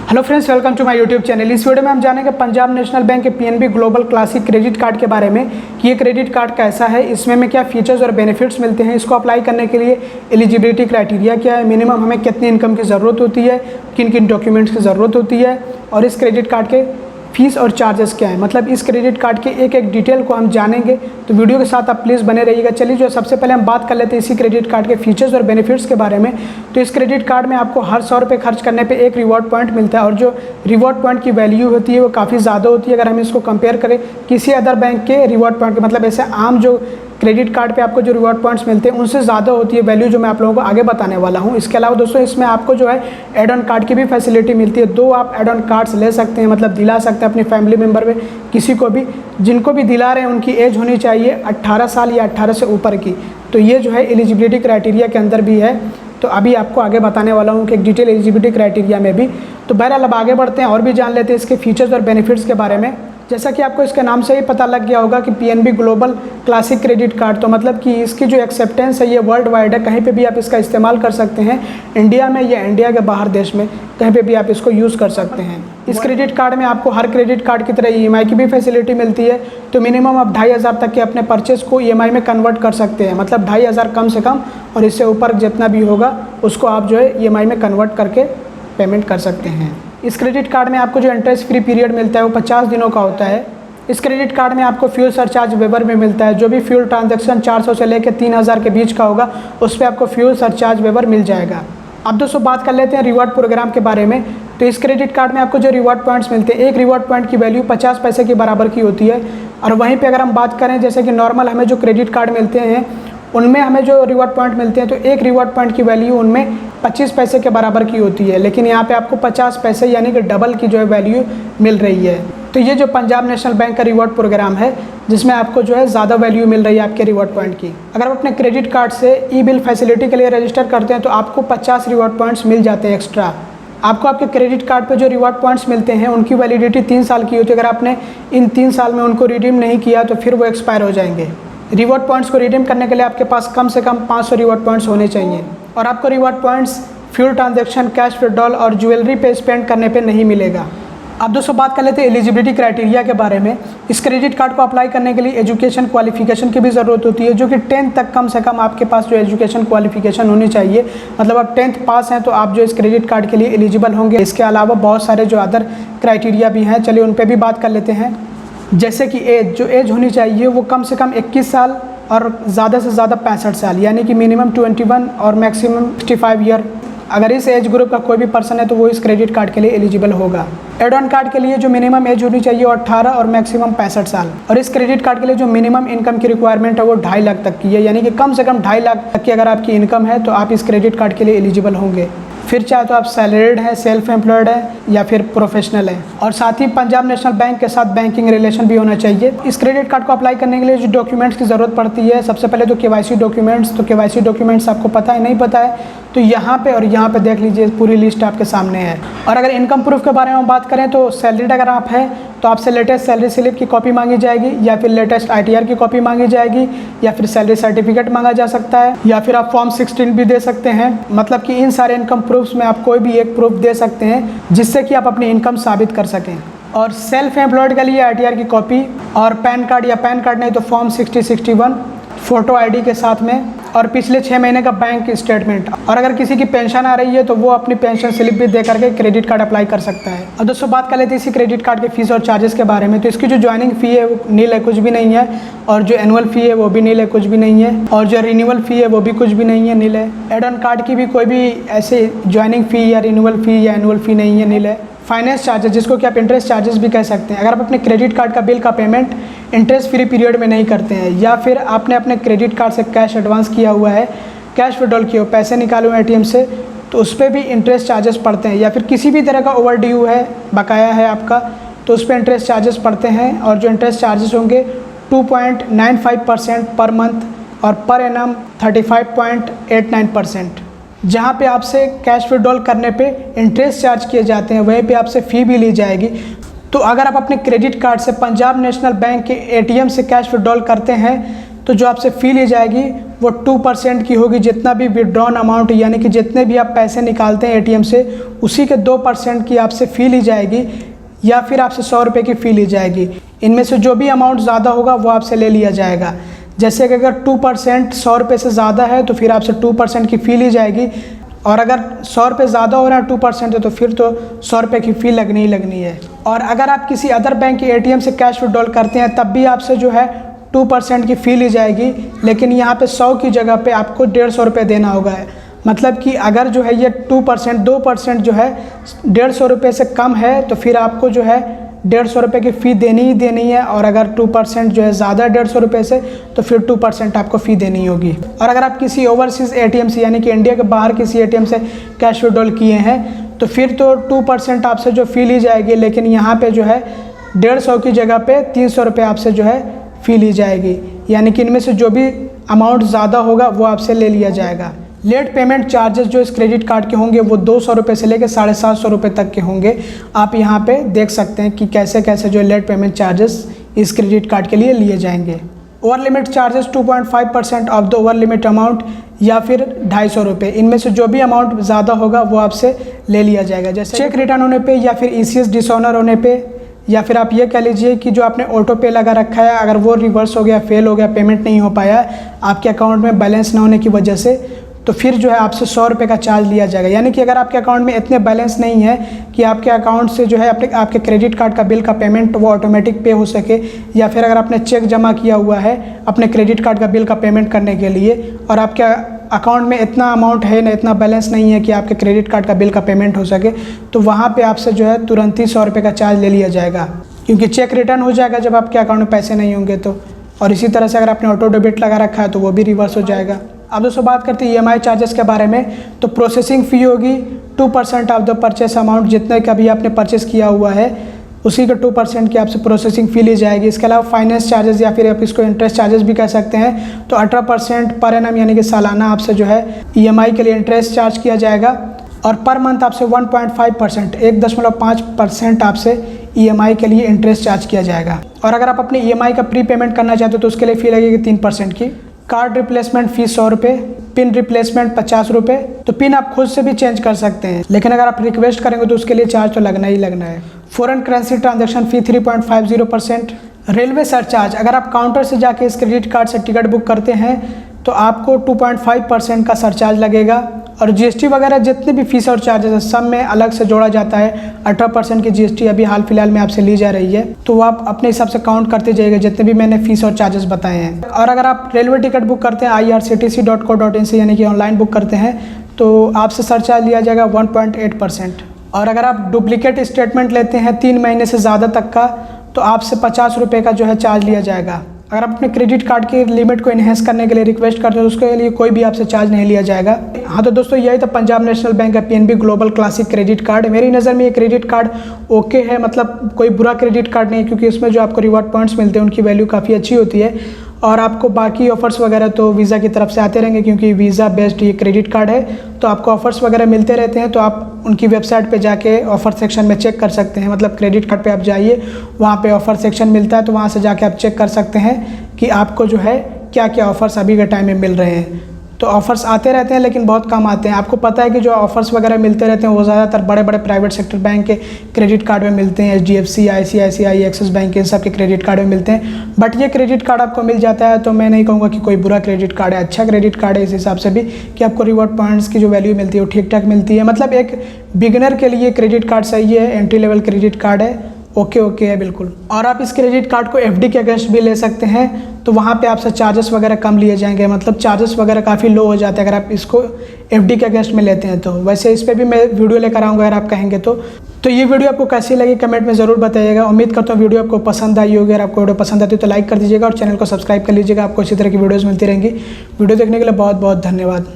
Hello friends, welcome to my YouTube channel. इस video में हम जानेंगे पंजाब नेशनल बैंक के PNB global classic credit card के बारे में कि ये क्रेडिट कार्ड कैसा है, इसमें हमें क्या फीचर्स और बेनिफिट्स मिलते हैं, इसको अप्लाई करने के लिए एलिजिबिलिटी क्राइटेरिया क्या है, मिनिमम हमें कितनी इनकम की ज़रूरत होती है, किन किन डॉक्यूमेंट्स की ज़रूरत होती है और इस क्रेडिट कार्ड के फीस और चार्जेस क्या है। मतलब इस क्रेडिट कार्ड के एक एक डिटेल को हम जानेंगे, तो वीडियो के साथ आप प्लीज़ बने रहिएगा। चलिए जो सबसे पहले हम बात कर लेते हैं इसी क्रेडिट कार्ड के फीचर्स और बेनिफिट्स के बारे में। तो इस क्रेडिट कार्ड में आपको हर 100 रुपये खर्च करने पे एक रिवॉर्ड पॉइंट मिलता है और जो रिवॉर्ड पॉइंट की वैल्यू होती है वो काफ़ी ज़्यादा होती है अगर हम इसको कंपेयर करें किसी अदर बैंक के रिवॉर्ड पॉइंट के। मतलब ऐसे आम जो क्रेडिट कार्ड पे आपको जो रिवॉर्ड पॉइंट्स मिलते हैं उनसे ज़्यादा होती है वैल्यू, जो मैं आप लोगों को आगे बताने वाला हूँ। इसके अलावा दोस्तों इसमें आपको जो है एड ऑन कार्ड की भी फैसिलिटी मिलती है। 2 आप एड ऑन कार्ड्स ले सकते हैं, मतलब दिला सकते हैं अपनी फैमिली मेम्बर में किसी को भी। जिनको भी दिला रहे हैं उनकी एज होनी चाहिए 18 साल या 18 से ऊपर की। तो ये जो है एलिजिबिलिटी क्राइटेरिया के अंदर भी है, तो अभी आपको आगे बताने वाला हूँ कि एक डिटेल एलिजिबिलिटी क्राइटेरिया में भी। तो बहरहाल अब आगे बढ़ते हैं और भी जान लेते हैं इसके फीचर्स और बेनिफिट्स के बारे में। जैसा कि आपको इसके नाम से ही पता लग गया होगा कि PNB global classic credit card, तो मतलब कि इसकी जो एक्सेप्टेंस है ये वर्ल्ड वाइड है, कहीं पे भी आप इसका इस्तेमाल कर सकते हैं, इंडिया में या इंडिया के बाहर देश में कहीं पे भी आप इसको यूज़ कर सकते हैं। इस क्रेडिट कार्ड में आपको हर क्रेडिट कार्ड की तरह ईएमआई की भी फैसिलिटी मिलती है। तो मिनिमम आप 2500 तक के अपने परचेज़ को ईएमआई में कन्वर्ट कर सकते हैं, मतलब 2500 कम से कम, और इससे ऊपर जितना भी होगा उसको आप जो है ईएमआई में कन्वर्ट करके पेमेंट कर सकते हैं। इस क्रेडिट कार्ड में आपको जो इंटरेस्ट फ्री पीरियड मिलता है वो 50 दिनों का होता है। इस क्रेडिट कार्ड में आपको फ्यूल सरचार्ज वेवर में मिलता है। जो भी फ्यूल ट्रांजैक्शन 400 से लेकर 3000 के बीच का होगा उस पर आपको फ्यूल सरचार्ज वेवर मिल जाएगा। अब दोस्तों बात कर लेते हैं रिवॉर्ड प्रोग्राम के बारे में। तो इस क्रेडिट कार्ड में आपको जो रिवॉर्ड पॉइंट्स मिलते हैं, एक रिवॉर्ड पॉइंट की वैल्यू 50 पैसे के बराबर की होती है। और वहीं पे अगर हम बात करें जैसे कि नॉर्मल हमें जो क्रेडिट कार्ड मिलते हैं उनमें हमें जो रिवॉर्ड पॉइंट मिलते हैं तो एक रिवॉर्ड पॉइंट की वैल्यू उनमें 25 पैसे के बराबर की होती है, लेकिन यहाँ पे आपको 50 पैसे यानी कि डबल की जो है वैल्यू मिल रही है। तो ये जो पंजाब नेशनल बैंक का रिवॉर्ड प्रोग्राम है जिसमें आपको जो है ज़्यादा वैल्यू मिल रही है आपके रिवॉर्ड पॉइंट की। अगर आप अपने क्रेडिट कार्ड से ई बिल फैसिलिटी के लिए रजिस्टर करते हैं तो आपको 50 रिवॉर्ड पॉइंट्स मिल जाते हैं एक्स्ट्रा। आपको आपके क्रेडिट कार्ड पे जो रिवॉर्ड पॉइंट्स मिलते हैं उनकी वैलिडिटी 3 साल की होती है। अगर आपने इन 3 साल में उनको रिडीम नहीं किया तो फिर वो एक्सपायर हो जाएंगे। रिवॉर्ड पॉइंट्स को रिडीम करने के लिए आपके पास कम से कम 500 रिवॉर्ड पॉइंट्स होने चाहिए और आपको reward points fuel transaction, cash withdrawal और ज्वेलरी पे स्पेंड करने पे नहीं मिलेगा। अब दोस्तों बात कर लेते हैं एलिजिबिलिटी क्राइटेरिया के बारे में। इस क्रेडिट कार्ड को अप्लाई करने के लिए एजुकेशन क्वालिफिकेशन की भी ज़रूरत होती है, जो कि 10th तक कम से कम आपके पास जो एजुकेशन क्वालिफिकेशन होनी चाहिए। मतलब आप 10th पास हैं तो आप जो इस क्रेडिट कार्ड के लिए एलिजिबल होंगे। इसके अलावा बहुत सारे जो अदर क्राइटेरिया भी हैं, चलिए उन पर भी बात कर लेते हैं। जैसे कि जो एज होनी चाहिए वो कम से कम 21 साल और ज़्यादा से ज़्यादा 65 साल, यानी कि मिनिमम 21 और मैक्सिमम 65 ईयर। अगर इस एज ग्रुप का कोई भी पर्सन है तो वो इस क्रेडिट कार्ड के लिए एलिजिबल होगा। एड ऑन कार्ड के लिए जो मिनिमम एज होनी चाहिए वो 18 और मैक्सिमम 65 साल। और इस क्रेडिट कार्ड के लिए जो मिनिमम इनकम की रिक्वायरमेंट है वो 2.5 लाख तक की है, यानी कि कम से कम 2.5 लाख तक की अगर आपकी इनकम है तो आप इस क्रेडिट कार्ड के लिए एलिजिबल होंगे। फिर चाहे तो आप सैलरीड हैं, सेल्फ एम्प्लॉयड है या फिर प्रोफेशनल है। और साथ ही पंजाब नेशनल बैंक के साथ बैंकिंग रिलेशन भी होना चाहिए। इस क्रेडिट कार्ड को अप्लाई करने के लिए जो डॉक्यूमेंट्स की ज़रूरत पड़ती है, सबसे पहले तो केवाईसी डॉक्यूमेंट्स। तो केवाईसी डॉक्यूमेंट्स आपको पता है, नहीं पता है तो यहाँ पे और यहाँ पे देख लीजिए, पूरी लिस्ट आपके सामने है। और अगर इनकम प्रूफ के बारे में बात करें तो सैलरीड अगर आप हैं तो आपसे लेटेस्ट सैलरी स्लिप की कॉपी मांगी जाएगी, या फिर लेटेस्ट ITR की कॉपी मांगी जाएगी, या फिर सैलरी सर्टिफिकेट मांगा जा सकता है, या फिर आप फॉर्म 16 भी दे सकते हैं। मतलब कि इन सारे इनकम प्रूफ्स में आप कोई भी एक प्रूफ दे सकते हैं जिससे कि आप अपनी इनकम साबित कर सकें। और सेल्फ एम्प्लॉयड के लिए ITR की कॉपी और पैन कार्ड, या पैन कार्ड नहीं तो फॉर्म 6061 फ़ोटो ID के साथ में, और पिछले 6 महीने का बैंक स्टेटमेंट। और अगर किसी की पेंशन आ रही है तो वो अपनी पेंशन स्लिप भी दे करके क्रेडिट कार्ड अप्लाई कर सकता है। और दोस्तों बात कर लेते हैं इसी क्रेडिट कार्ड के फीस और चार्जेस के बारे में। तो इसकी जो ज्वाइनिंग फ़ी है वो नील है, कुछ भी नहीं है। और जो एनुअल फ़ी है वो भी नील है, कुछ भी नहीं है। और जो रिन्यूअल फ़ी है वो भी कुछ भी नहीं है, नील है। एड ऑन कार्ड की भी कोई भी ऐसे ज्वाइनिंग फ़ी या रिन्यूअल फ़ी या एनुअल फ़ी नहीं है, नील है। फाइनेंस चार्जेस, जिसको कि आप इंटरेस्ट चार्जेस भी कह सकते हैं, अगर आप अपने क्रेडिट कार्ड का बिल का पेमेंट इंटरेस्ट फ्री पीरियड में नहीं करते हैं, या फिर आपने अपने क्रेडिट कार्ड से कैश एडवांस किया हुआ है, कैश विड्रॉल किए हो, पैसे निकाले हुए ATM से, तो उस पर भी इंटरेस्ट चार्जेस पड़ते हैं। या फिर किसी भी तरह का ओवर ड्यू है, बकाया है आपका, तो उस पर इंटरेस्ट चार्जेस पड़ते हैं। और जो इंटरेस्ट चार्जेस होंगे 2.95% पर मंथ और पर एनम 35.89%। जहाँ पे आपसे कैश विड्रॉल करने पे इंटरेस्ट चार्ज किए जाते हैं वहीं पे आपसे फ़ी भी ली जाएगी। तो अगर आप अपने क्रेडिट कार्ड से पंजाब नेशनल बैंक के ATM से कैश विड्रॉल करते हैं तो जो आपसे फ़ी ली जाएगी वो 2% की होगी। जितना भी विड्रॉन अमाउंट यानी कि जितने भी आप पैसे निकालते हैं एटीएम से उसी के 2% की आपसे फ़ी ली जाएगी या फिर आपसे 100 रुपये की फ़ी ली जाएगी। इनमें से जो भी अमाउंट ज़्यादा होगा वो आपसे ले लिया जाएगा। जैसे कि अगर 2% 100 रुपये से ज़्यादा है तो फिर आपसे 2% की फ़ी ली जाएगी, और अगर 100 रुपये ज़्यादा हो रहा है 2% है तो फिर तो 100 रुपये की फ़ी लगनी ही लगनी है। और अगर आप किसी अदर बैंक के एटीएम से कैश विड्रॉल करते हैं तब भी आपसे जो है 2% की फ़ी ली जाएगी, लेकिन यहाँ पे 100 की जगह पे आपको 150 रुपये देना होगा। मतलब कि अगर जो है ये 2% जो है 150 रुपये से कम है तो फिर आपको जो है 150 रुपये की फ़ी देनी ही देनी है, और अगर 2% जो है ज़्यादा 150 रुपये से तो फिर 2% आपको फ़ी देनी होगी। और अगर आप किसी ओवरसीज़ एटीएम से यानी कि इंडिया के बाहर किसी एटीएम से कैश विड्रॉल किए हैं तो फिर तो 2% आपसे जो फ़ी ली जाएगी, लेकिन यहाँ पे जो है 150 की जगह पे 300 रुपये आपसे जो है फ़ी ली जाएगी। यानी कि इनमें से जो भी अमाउंट ज़्यादा होगा वो आपसे ले लिया जाएगा। लेट पेमेंट चार्जेस जो इस क्रेडिट कार्ड के होंगे वो 200 रुपये से लेकर 750 रुपये तक के होंगे। आप यहाँ पे देख सकते हैं कि कैसे कैसे जो लेट पेमेंट चार्जेस इस क्रेडिट कार्ड के लिए लिए जाएंगे। Over limit charges 2.5% of the over limit amount या फिर 250 रुपये। इनमें से जो भी अमाउंट ज़्यादा होगा वो आपसे ले लिया जाएगा। जैसे चेक रिटर्न होने पे या फिर ECS डिसऑनर होने पे, या फिर आप ये कह लीजिए कि जो आपने ऑटो पे लगा रखा है अगर वो रिवर्स हो गया, फेल हो गया, पेमेंट नहीं हो पाया आपके अकाउंट में बैलेंस ना होने की वजह से, तो फिर जो है आपसे 100 रुपये का चार्ज लिया जाएगा। यानी कि अगर आपके अकाउंट में इतने बैलेंस नहीं है कि आपके अकाउंट से जो है आपके क्रेडिट कार्ड का बिल का पेमेंट वो ऑटोमेटिक पे हो सके, या फिर अगर आपने चेक जमा किया हुआ है अपने क्रेडिट कार्ड का बिल का पेमेंट करने के लिए और आपके अकाउंट में इतना अमाउंट है ना, इतना बैलेंस नहीं है कि आपके क्रेडिट कार्ड का बिल का पेमेंट हो सके, तो वहाँ पर आपसे जो है तुरंत ही 100 रुपये का चार्ज ले लिया जाएगा, क्योंकि चेक रिटर्न हो जाएगा जब आपके अकाउंट में पैसे नहीं होंगे तो। और इसी तरह से अगर आपने ऑटो डेबिट लगा रखा है तो वो भी रिवर्स हो जाएगा। अब दोस्तों बात करते हैं EMI चार्जेस के बारे में। तो प्रोसेसिंग फ़ी होगी 2% ऑफ द परचेस अमाउंट। जितने का भी आपने परचेस किया हुआ है उसी का 2% की आपसे प्रोसेसिंग फ़ी ली जाएगी। इसके अलावा फाइनेंस चार्जेस या फिर आप इसको इंटरेस्ट चार्जेस भी कह सकते हैं, तो 18% पर एनम यानी कि सालाना आपसे जो है EMI के लिए इंटरेस्ट चार्ज किया जाएगा। और पर मंथ आपसे 1.5% 1.5% आपसे EMI के लिए इंटरेस्ट चार्ज किया जाएगा। और अगर आप अपनी EMI का प्री पेमेंट करना चाहते हो तो उसके लिए फ़ी लगेगी 3% की। कार्ड रिप्लेसमेंट फ़ी 100 रुपये, पिन रिप्लेसमेंट 50 रुपये। तो पिन आप खुद से भी चेंज कर सकते हैं, लेकिन अगर आप रिक्वेस्ट करेंगे तो उसके लिए चार्ज तो लगना ही लगना है। फॉरेन करेंसी ट्रांजैक्शन फ़ी 3.50%। रेलवे सरचार्ज, अगर आप काउंटर से जाके इस क्रेडिट कार्ड से टिकट बुक करते हैं तो आपको 2.5% का सरचार्ज लगेगा। और GST वगैरह जितने भी फीस और चार्जेस है सब में अलग से जोड़ा जाता है। 18% की GST अभी हाल फिलहाल में आपसे ली जा रही है, तो आप अपने हिसाब से काउंट करते जाइएगा जितने भी मैंने फीस और चार्जेस बताए हैं। और अगर आप रेलवे टिकट बुक करते हैं irctc.co.in से यानी कि ऑनलाइन बुक करते हैं तो आपसे सरचार्ज लिया जाएगा 1.8%। और अगर आप डुप्लीकेट स्टेटमेंट लेते हैं 3 महीने से ज़्यादा तक का तो आपसे 50 रुपये का जो है चार्ज लिया जाएगा। अगर आप अपने क्रेडिट कार्ड की लिमिट को इन्हेंस करने के लिए रिक्वेस्ट करते हो तो उसके लिए कोई भी आपसे चार्ज नहीं लिया जाएगा। हाँ तो दोस्तों यही था पंजाब नेशनल बैंक का PNB global classic credit card. मेरी नज़र में ये क्रेडिट कार्ड ओके है, मतलब कोई बुरा क्रेडिट कार्ड नहीं है, क्योंकि इसमें जो आपको रिवॉर्ड पॉइंट्स मिलते हैं उनकी वैल्यू काफ़ी अच्छी होती है। और आपको बाकी ऑफर्स वगैरह तो वीज़ा की तरफ से आते रहेंगे, क्योंकि वीज़ा बेस्ड ये क्रेडिट कार्ड है, तो आपको ऑफर्स वगैरह मिलते रहते हैं। तो आप उनकी वेबसाइट पे जाके ऑफ़र सेक्शन में चेक कर सकते हैं। मतलब क्रेडिट कार्ड पे आप जाइए, वहाँ पे ऑफ़र सेक्शन मिलता है, तो वहाँ से जाके आप चेक कर सकते हैं कि आपको जो है क्या क्या ऑफ़र्स अभी के टाइम में मिल रहे हैं। तो ऑफ़र्स आते रहते हैं लेकिन बहुत कम आते हैं। आपको पता है कि जो ऑफ़र्स वगैरह मिलते रहते हैं वो ज़्यादातर बड़े बड़े प्राइवेट सेक्टर बैंक के क्रेडिट कार्ड में मिलते हैं। HDFC, ICICI, एक्सिस बैंक के सब के क्रेडिट कार्ड में मिलते हैं। बट ये क्रेडिट कार्ड आपको मिल जाता है, तो मैं नहीं कहूँगा कि कोई बुरा क्रेडिट कार्ड है, अच्छा क्रेडिट कार्ड है इस हिसाब से भी कि आपको रिवॉर्ड पॉइंट्स की जो वैल्यू मिलती है वो ठीक ठाक मिलती है। मतलब एक बिगिनर के लिए क्रेडिट कार्ड सही है, एंट्री लेवल क्रेडिट कार्ड है, ओके है बिल्कुल। और आप इस क्रेडिट कार्ड को FD के अगेंस्ट भी ले सकते हैं, तो वहाँ पे आपसे चार्जेस वगैरह कम लिए जाएंगे। मतलब चार्जेस वगैरह काफ़ी लो हो जाते हैं अगर आप इसको FD के अगेंस्ट में लेते हैं तो। वैसे इस पर भी मैं वीडियो लेकर आऊँगा अगर आप कहेंगे तो। ये वीडियो आपको कैसी लगी कमेंट में ज़रूर बताइएगा। उम्मीद करता हूँ वीडियो आपको पसंद आई होगी। अगर आपको वीडियो पसंद आती है तो लाइक कर दीजिएगा और चैनल को सब्सक्राइब कर लीजिएगा। आपको इसी तरह की वीडियोज़ मिलती रहेंगी। वीडियो देखने के लिए बहुत बहुत धन्यवाद।